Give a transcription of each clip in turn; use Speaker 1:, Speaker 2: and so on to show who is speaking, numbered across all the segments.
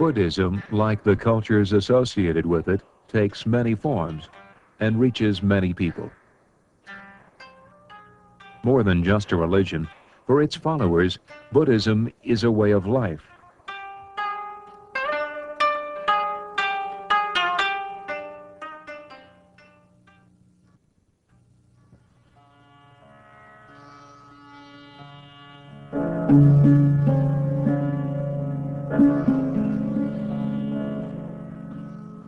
Speaker 1: Buddhism, like the cultures associated with it, takes many forms and reaches many people. More than just a religion, for its followers, Buddhism is a way of life.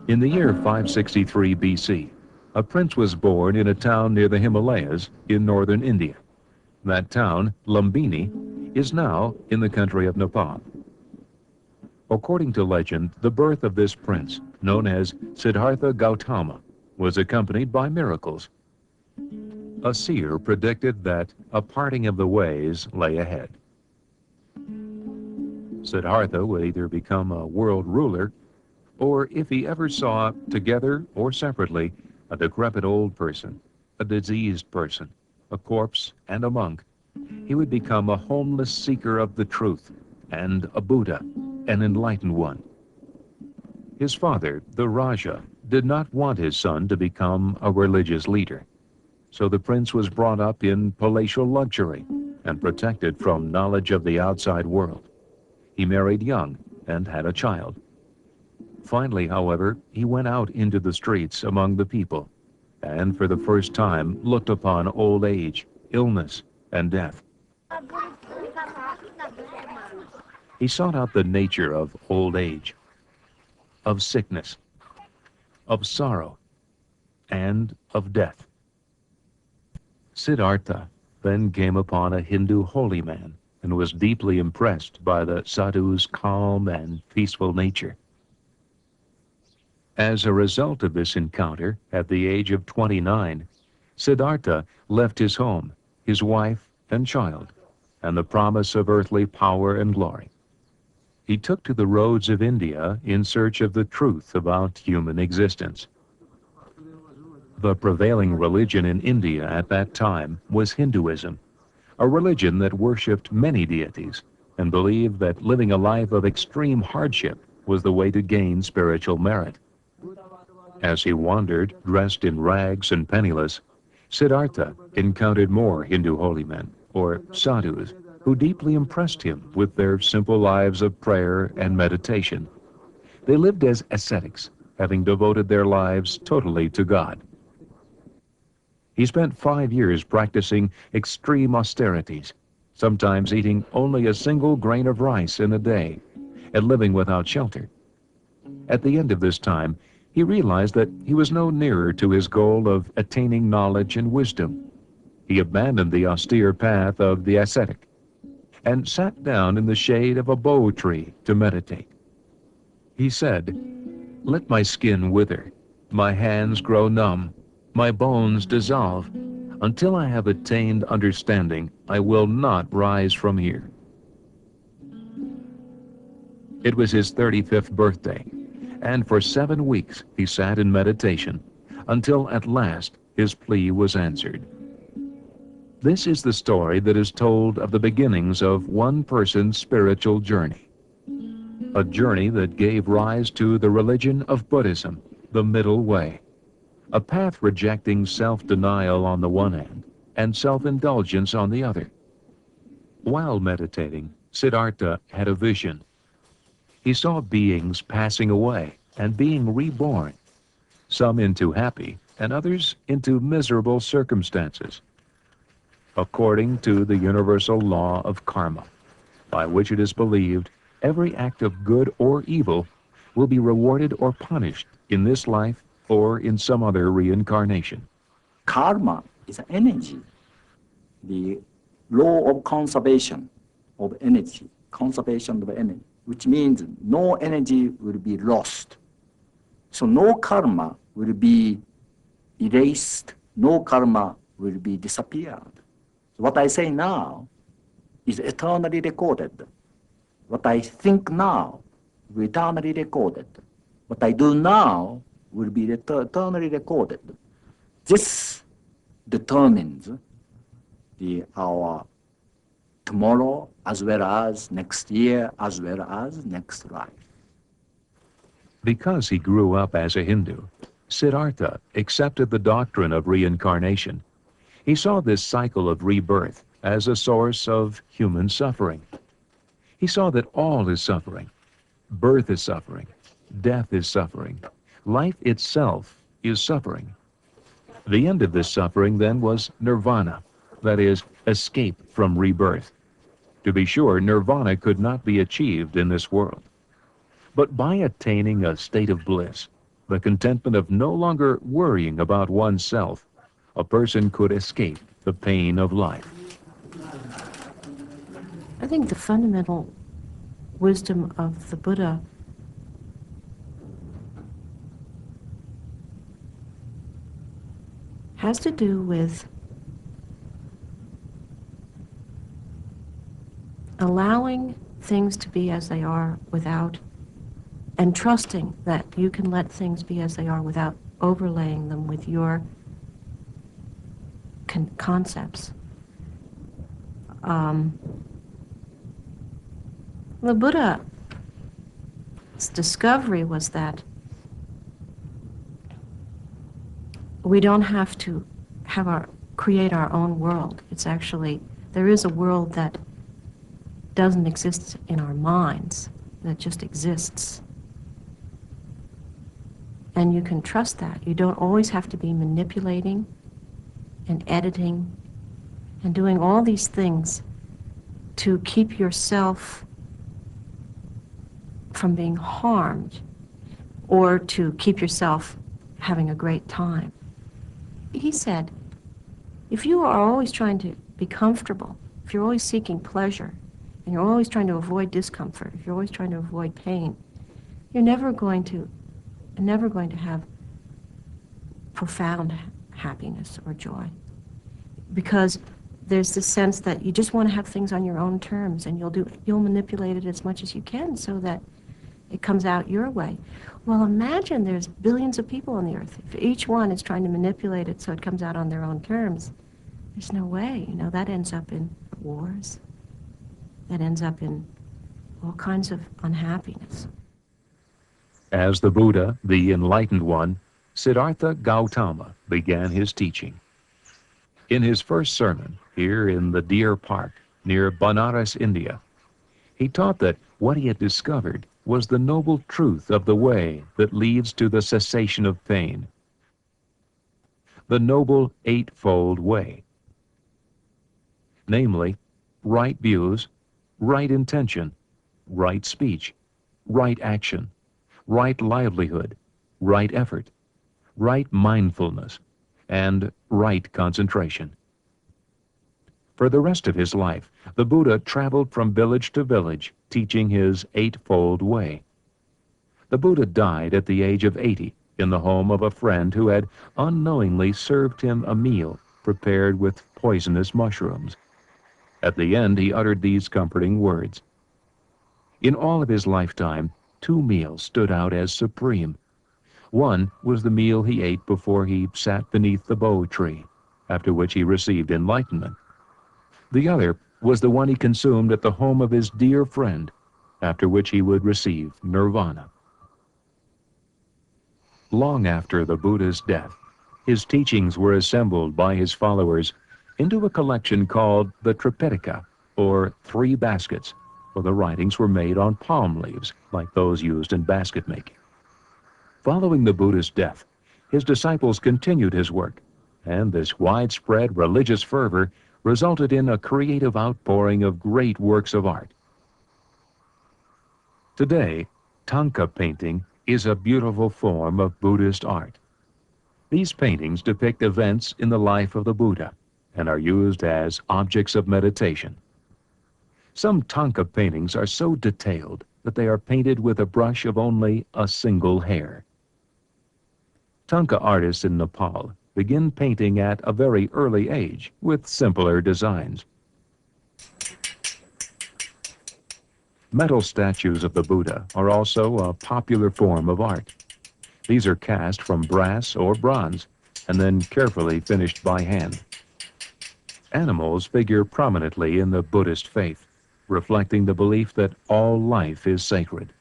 Speaker 1: In the year 563 BC, a prince was born in a town near the Himalayas in northern India. That town, Lumbini, is now in the country of Nepal. According to legend, the birth of this prince, known as Siddhartha Gautama, was accompanied by miracles. A seer predicted that a parting of the ways lay ahead. Siddhartha would either become a world ruler, or if he ever saw, together or separately, a decrepit old person, a diseased person, a corpse, and a monk, he would become a homeless seeker of the truth and a Buddha, an enlightened one. His father, the Raja, did not want his son to become a religious leader, so the prince was brought up in palatial luxury and protected from knowledge of the outside world. He married young and had a child. Finally, however, he went out into the streets among the people and for the first time looked upon old age, illness, and death. He sought out the nature of old age, of sickness, of sorrow, and of death. Siddhartha then came upon a Hindu holy man and was deeply impressed by the sadhu's calm and peaceful nature. As a result of this encounter, at the age of 29, Siddhartha left his home, his wife and child, and the promise of earthly power and glory. He took to the roads of India in search of the truth about human existence. The prevailing religion in India at that time was Hinduism, a religion that worshipped many deities and believed that living a life of extreme hardship was the way to gain spiritual merit. As he wandered, dressed in rags and penniless, Siddhartha encountered more Hindu holy men, or sadhus, who deeply impressed him with their simple lives of prayer and meditation. They lived as ascetics, having devoted their lives totally to God. He spent 5 years practicing extreme austerities, sometimes eating only a single grain of rice in a day, and living without shelter. At the end of this time, he realized that he was no nearer to his goal of attaining knowledge and wisdom. He abandoned the austere path of the ascetic and sat down in the shade of a bo tree to meditate. He said, "Let my skin wither, my hands grow numb, my bones dissolve. Until I have attained understanding, I will not rise from here." It was his 35th birthday, and for 7 weeks he sat in meditation, until at last his plea was answered. This is the story that is told of the beginnings of one person's spiritual journey, a journey that gave rise to the religion of Buddhism, the middle way, a path rejecting self-denial on the one hand and self-indulgence on the other. While meditating, Siddhartha had a vision. He saw beings passing away and being reborn, some into happy and others into miserable circumstances, according to the universal law of karma, by which it is believed every act of good or evil will be rewarded or punished in this life or in some other reincarnation.
Speaker 2: Karma is energy, the law of conservation of energy, which means no energy will be lost. So no karma will be erased, no karma will be disappeared. What I say now is eternally recorded. What I think now will be eternally recorded. What I do now will be eternally recorded. This determines our tomorrow as well as next year as well as next life.
Speaker 1: Because he grew up as a Hindu, Siddhartha accepted the doctrine of reincarnation. He saw this cycle of rebirth as a source of human suffering. He saw that all is suffering. Birth is suffering. Death is suffering. Life itself is suffering. The end of this suffering then was nirvana, that is, escape from rebirth. To be sure, nirvana could not be achieved in this world. But by attaining a state of bliss, the contentment of no longer worrying about oneself, a person could escape the pain of life.
Speaker 3: I think the fundamental wisdom of the Buddha has to do with allowing things to be as they are without, and trusting that you can let things be as they are without overlaying them with your concepts. The Buddha's discovery was that we don't have to create our own world. It's actually, there is a world that doesn't exist in our minds, that just exists. And you can trust that. You don't always have to be manipulating and editing and doing all these things to keep yourself from being harmed or to keep yourself having a great time. He said, if you are always trying to be comfortable, if you're always seeking pleasure, and you're always trying to avoid discomfort, if you're always trying to avoid pain, you're never going to have profound happiness or joy. Because there's this sense that you just want to have things on your own terms, and you'll manipulate it as much as you can so that it comes out your way. Well, imagine there's billions of people on the earth. If each one is trying to manipulate it so it comes out on their own terms, there's no way. That ends up in wars. That ends up in all kinds of unhappiness.
Speaker 1: As the Buddha, the enlightened one, Siddhartha Gautama began his teaching. In his first sermon, here in the Deer Park, near Banaras, India, he taught that what he had discovered was the noble truth of the way that leads to the cessation of pain. The noble eightfold way. Namely, right views, right intention, right speech, right action, right livelihood, right effort, right mindfulness, and right concentration. For the rest of his life, the Buddha traveled from village to village, teaching his eightfold way. The Buddha died at the age of 80 in the home of a friend who had unknowingly served him a meal prepared with poisonous mushrooms. At the end, he uttered these comforting words. In all of his lifetime, 2 meals stood out as supreme. One was the meal he ate before he sat beneath the bo tree, after which he received enlightenment. The other was the one he consumed at the home of his dear friend, after which he would receive nirvana. Long after the Buddha's death, his teachings were assembled by his followers into a collection called the Tripitaka, or 3 baskets, for the writings were made on palm leaves, like those used in basket making. Following the Buddha's death, his disciples continued his work, and this widespread religious fervor resulted in a creative outpouring of great works of art. Today, Thangka painting is a beautiful form of Buddhist art. These paintings depict events in the life of the Buddha and are used as objects of meditation. Some Thangka paintings are so detailed that they are painted with a brush of only a single hair. Thangka artists in Nepal begin painting at a very early age with simpler designs. Metal statues of the Buddha are also a popular form of art. These are cast from brass or bronze and then carefully finished by hand. Animals figure prominently in the Buddhist faith, reflecting the belief that all life is sacred.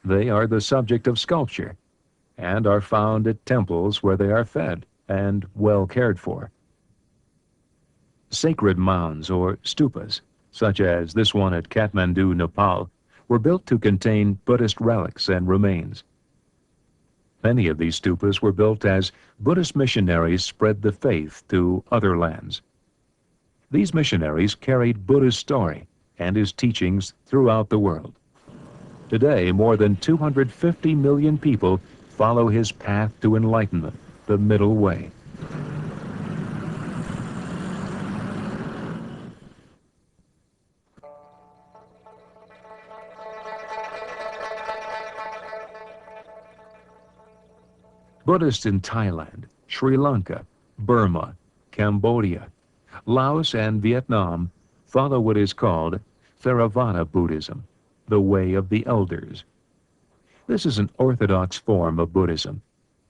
Speaker 1: They are the subject of sculpture and are found at temples where they are fed and well cared for. Sacred mounds or stupas, such as this one at Kathmandu, Nepal, were built to contain Buddhist relics and remains. Many of these stupas were built as Buddhist missionaries spread the faith to other lands. These missionaries carried Buddha's story and his teachings throughout the world. Today, more than 250 million people follow his path to enlightenment, the middle way. Buddhists in Thailand, Sri Lanka, Burma, Cambodia, Laos, and Vietnam follow what is called Theravada Buddhism, the way of the elders. This is an orthodox form of Buddhism,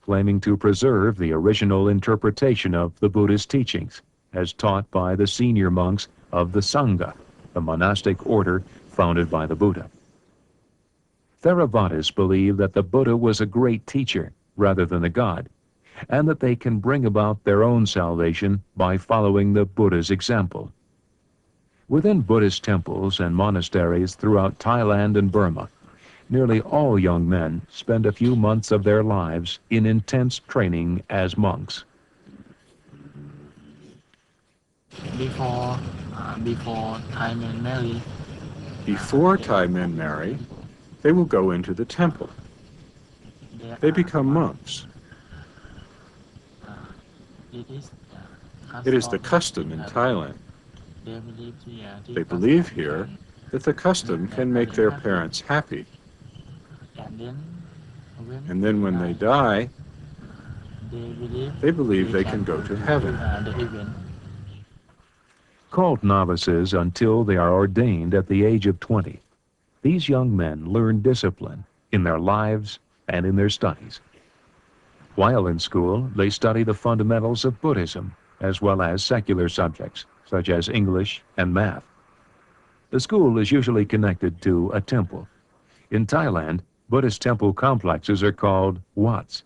Speaker 1: claiming to preserve the original interpretation of the Buddhist teachings, as taught by the senior monks of the Sangha, the monastic order founded by the Buddha. Theravadists believe that the Buddha was a great teacher rather than a god, and that they can bring about their own salvation by following the Buddha's example. Within Buddhist temples and monasteries throughout Thailand and Burma, nearly all young men spend a few months of their lives in intense training as monks.
Speaker 4: Before Thai men marry,
Speaker 5: Before Thai men marry, they will go into the temple. They become monks. It is the custom in Thailand. They believe here that the custom can make their parents happy. And then when they die, they believe they can go to heaven.
Speaker 1: Called novices until they are ordained at the age of 20, these young men learn discipline in their lives and in their studies. While in school, they study the fundamentals of Buddhism, as well as secular subjects, such as English and math. The school is usually connected to a temple. In Thailand, Buddhist temple complexes are called wats.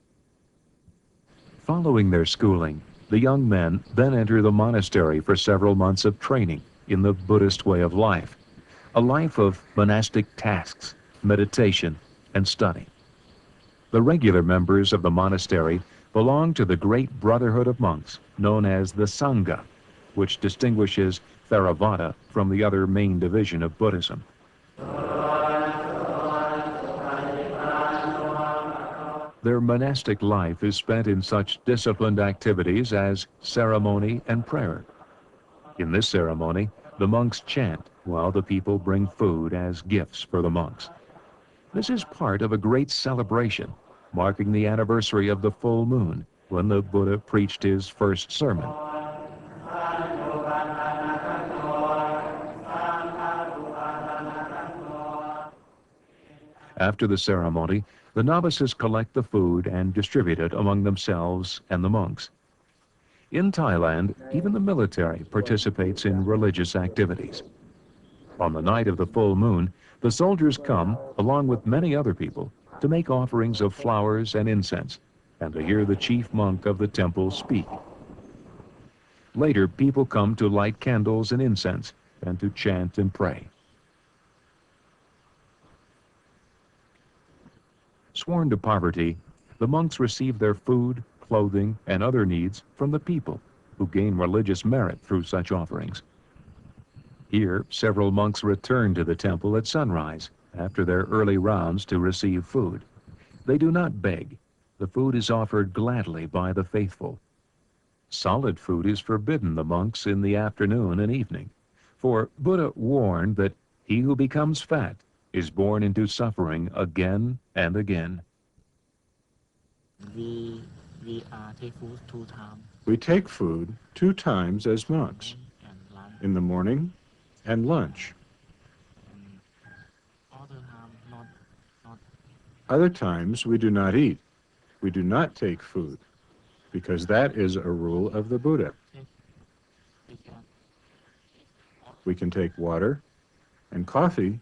Speaker 1: Following their schooling, the young men then enter the monastery for several months of training in the Buddhist way of life, a life of monastic tasks, meditation, and study. The regular members of the monastery belong to the great brotherhood of monks known as the Sangha, which distinguishes Theravada from the other main division of Buddhism. Their monastic life is spent in such disciplined activities as ceremony and prayer. In this ceremony, the monks chant while the people bring food as gifts for the monks. This is part of a great celebration, marking the anniversary of the full moon, when the Buddha preached his first sermon. After the ceremony, the novices collect the food and distribute it among themselves and the monks. In Thailand, even the military participates in religious activities. On the night of the full moon, the soldiers come, along with many other people, to make offerings of flowers and incense, and to hear the chief monk of the temple speak. Later, people come to light candles and incense, and to chant and pray. Sworn to poverty, the monks receive their food, clothing, and other needs from the people, who gain religious merit through such offerings. Here, several monks return to the temple at sunrise, after their early rounds to receive food. They do not beg. The food is offered gladly by the faithful. Solid food is forbidden the monks in the afternoon and evening, for Buddha warned that he who becomes fat is born into suffering again and again.
Speaker 4: we take food 2 times.
Speaker 5: We take food 2 times as monks,
Speaker 4: And lunch.
Speaker 5: in the morning and lunch.
Speaker 4: Other time not.
Speaker 5: Other times we do not eat. We do not take food, because that is a rule of the Buddha.
Speaker 4: We can
Speaker 5: We can take water and coffee,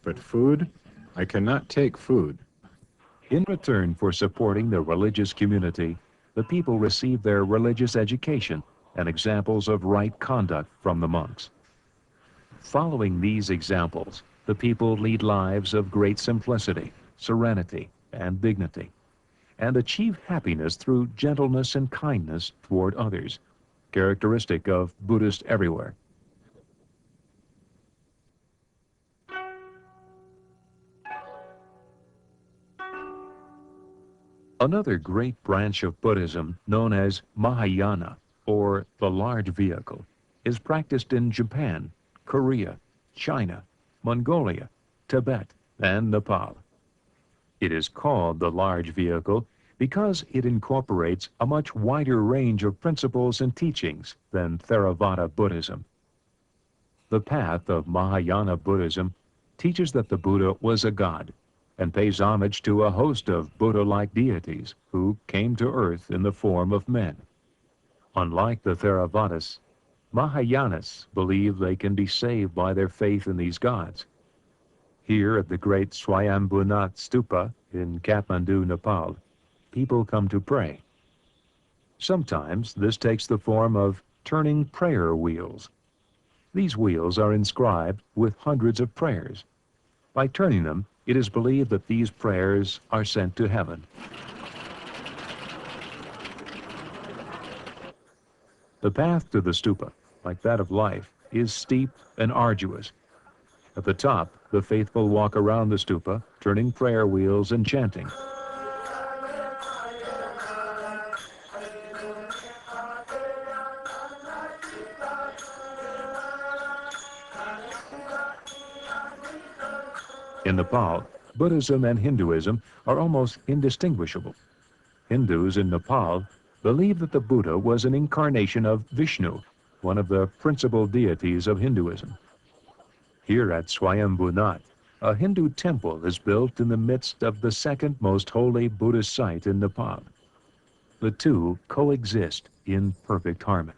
Speaker 5: But food? I cannot take food.
Speaker 1: In return for supporting the religious community, the people receive their religious education and examples of right conduct from the monks. Following these examples, the people lead lives of great simplicity, serenity, and dignity, and achieve happiness through gentleness and kindness toward others, characteristic of Buddhists everywhere. Another great branch of Buddhism, known as Mahayana, or the large vehicle, is practiced in Japan, Korea, China, Mongolia, Tibet, and Nepal. It is called the large vehicle because it incorporates a much wider range of principles and teachings than Theravada Buddhism. The path of Mahayana Buddhism teaches that the Buddha was a god and pays homage to a host of Buddha-like deities who came to earth in the form of men. Unlike the Theravadis, Mahayanas believe they can be saved by their faith in these gods. Here at the great Swayambhunath Stupa in Kathmandu, Nepal, people come to pray. Sometimes this takes the form of turning prayer wheels. These wheels are inscribed with hundreds of prayers. By turning them, it is believed that these prayers are sent to heaven. The path to the stupa, like that of life, is steep and arduous. At the top, the faithful walk around the stupa, turning prayer wheels and chanting. In Nepal, Buddhism and Hinduism are almost indistinguishable. Hindus in Nepal believe that the Buddha was an incarnation of Vishnu, one of the principal deities of Hinduism. Here at Swayambhunath, a Hindu temple is built in the midst of the second most holy Buddhist site in Nepal. The two coexist in perfect harmony.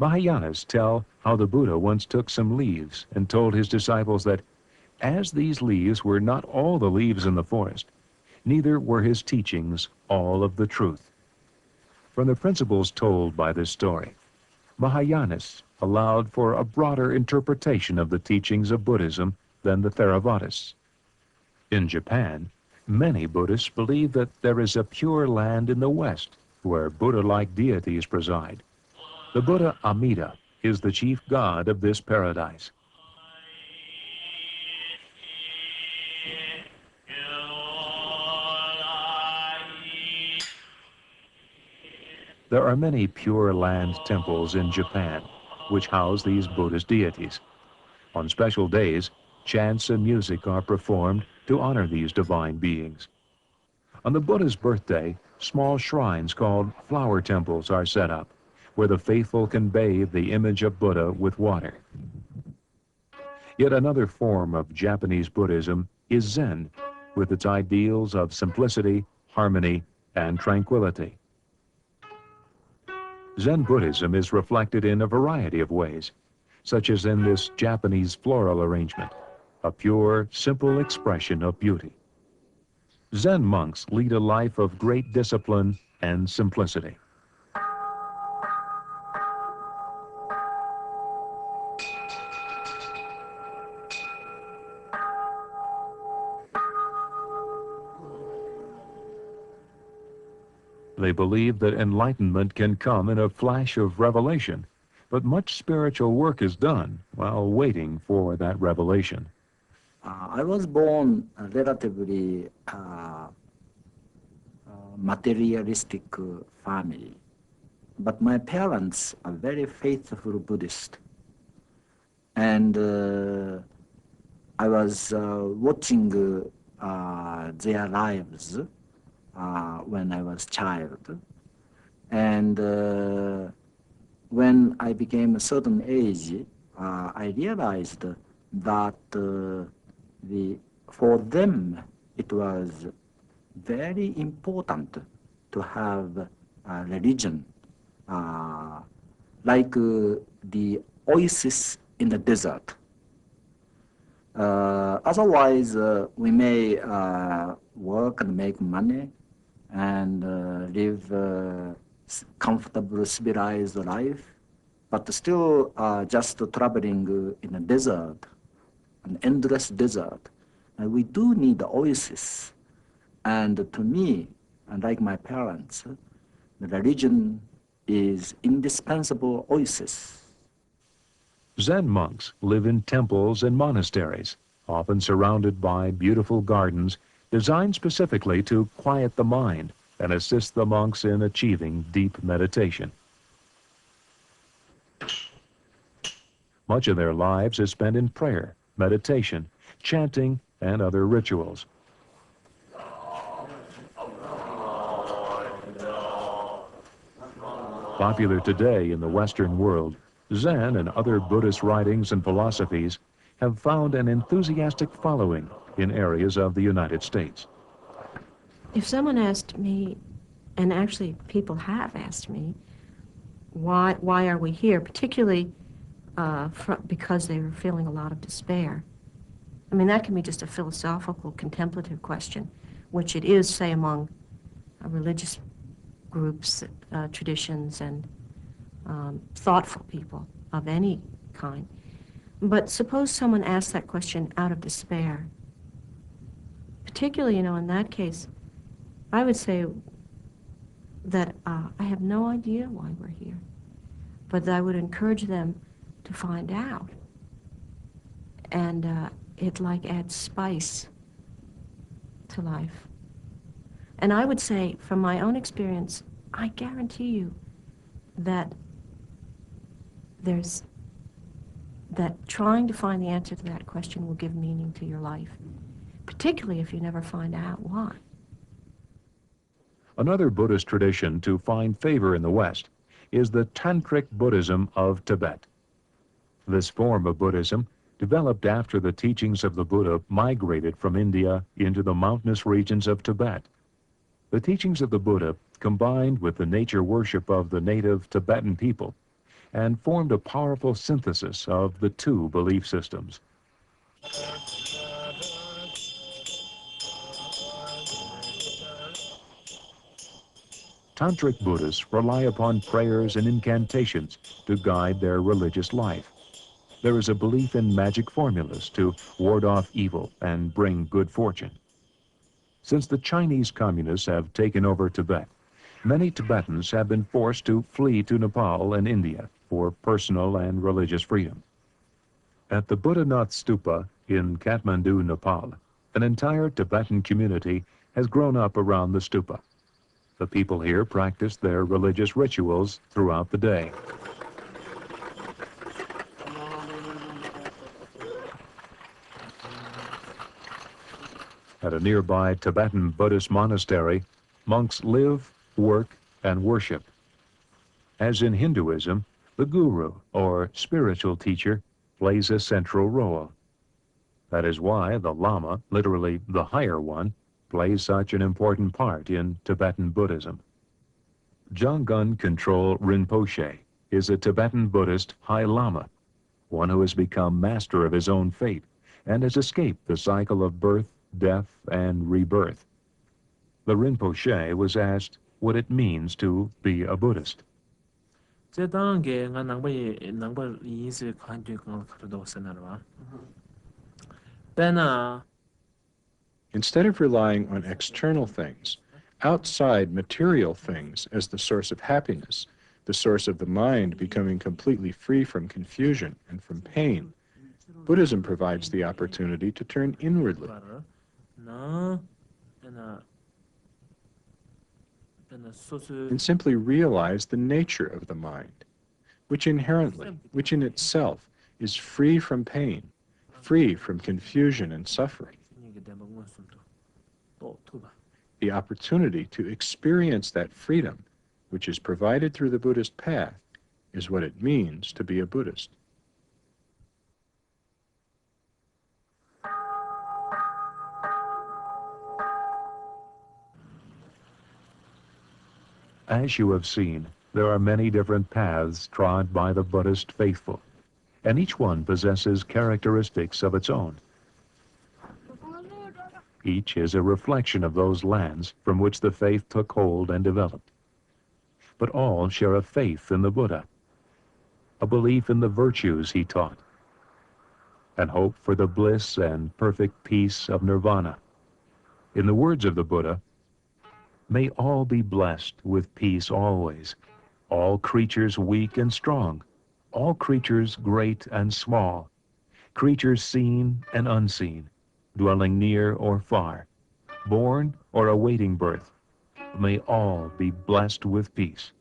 Speaker 1: Mahayanas tell how the Buddha once took some leaves and told his disciples that as these leaves were not all the leaves in the forest, neither were his teachings all of the truth. From the principles told by this story, Mahayanas allowed for a broader interpretation of the teachings of Buddhism than the Theravadists. In Japan, many Buddhists believe that there is a pure land in the West where Buddha-like deities preside. The Buddha Amida is the chief god of this paradise. There are many Pure Land temples in Japan, which house these Buddhist deities. On special days, chants and music are performed to honor these divine beings. On the Buddha's birthday, small shrines called flower temples are set up, where the faithful can bathe the image of Buddha with water. Yet another form of Japanese Buddhism is Zen, with its ideals of simplicity, harmony, and tranquility. Zen Buddhism is reflected in a variety of ways, such as in this Japanese floral arrangement, a pure, simple expression of beauty. Zen monks lead a life of great discipline and simplicity. They believe that enlightenment can come in a flash of revelation, but much spiritual work is done while waiting for that revelation.
Speaker 2: I was born a relatively materialistic family, but my parents are very faithful Buddhist. And I was watching their lives when I was child. And when I became a certain age, I realized that for them it was very important to have a religion like the oasis in the desert. Otherwise, we may work and make money and live comfortable, civilized life, but still just traveling in a desert, an endless desert. And we do need the oasis. And to me, and like my parents, the religion is indispensable oasis.
Speaker 1: Zen monks live in temples and monasteries, often surrounded by beautiful gardens designed specifically to quiet the mind and assist the monks in achieving deep meditation. Much of their lives is spent in prayer, meditation, chanting, and other rituals. Popular today in the Western world, Zen and other Buddhist writings and philosophies have found an enthusiastic following in areas of the United States.
Speaker 3: If someone asked me, and actually people have asked me, why are we here, particularly because they were feeling a lot of despair. I mean, that can be just a philosophical, contemplative question, which it is, say, among religious groups, traditions, and thoughtful people of any kind. But suppose someone asked that question out of despair. Particularly, in that case, I would say that I have no idea why we're here, but I would encourage them to find out. And it adds spice to life. And I would say, from my own experience, I guarantee you that trying to find the answer to that question will give meaning to your life, particularly if you never find out why.
Speaker 1: Another Buddhist tradition to find favor in the West is the Tantric Buddhism of Tibet. This form of Buddhism developed after the teachings of the Buddha migrated from India into the mountainous regions of Tibet. The teachings of the Buddha combined with the nature worship of the native Tibetan people and formed a powerful synthesis of the two belief systems. Tantric Buddhists rely upon prayers and incantations to guide their religious life. There is a belief in magic formulas to ward off evil and bring good fortune. Since the Chinese communists have taken over Tibet, many Tibetans have been forced to flee to Nepal and India for personal and religious freedom. At the Buddhanath Stupa in Kathmandu, Nepal, an entire Tibetan community has grown up around the stupa. The people here practice their religious rituals throughout the day. At a nearby Tibetan Buddhist monastery, monks live, work, and worship. As in Hinduism, the guru, or spiritual teacher, plays a central role. That is why the Lama, literally the higher one, plays such an important part in Tibetan Buddhism. Janggun Control Rinpoche is a Tibetan Buddhist High Lama, one who has become master of his own fate and has escaped the cycle of birth, death, and rebirth. The Rinpoche was asked what it means to be a Buddhist.
Speaker 5: Instead of relying on external things, outside material things as the source of happiness, the source of the mind becoming completely free from confusion and from pain, Buddhism provides the opportunity to turn inwardly. And simply realize the nature of the mind, which inherently, which in itself, is free from pain, free from confusion and suffering. The opportunity to experience that freedom, which is provided through the Buddhist path, is what it means to be a Buddhist.
Speaker 1: As you have seen, there are many different paths trod by the Buddhist faithful, and each one possesses characteristics of its own Each is a reflection of those lands from which the faith took hold and developed. But all share a faith in the Buddha, a belief in the virtues he taught, and hope for the bliss and perfect peace of nirvana. In the words of the Buddha, may all be blessed with peace always, all creatures weak and strong, all creatures great and small, creatures seen and unseen, dwelling near or far, born or awaiting birth. May all be blessed with peace.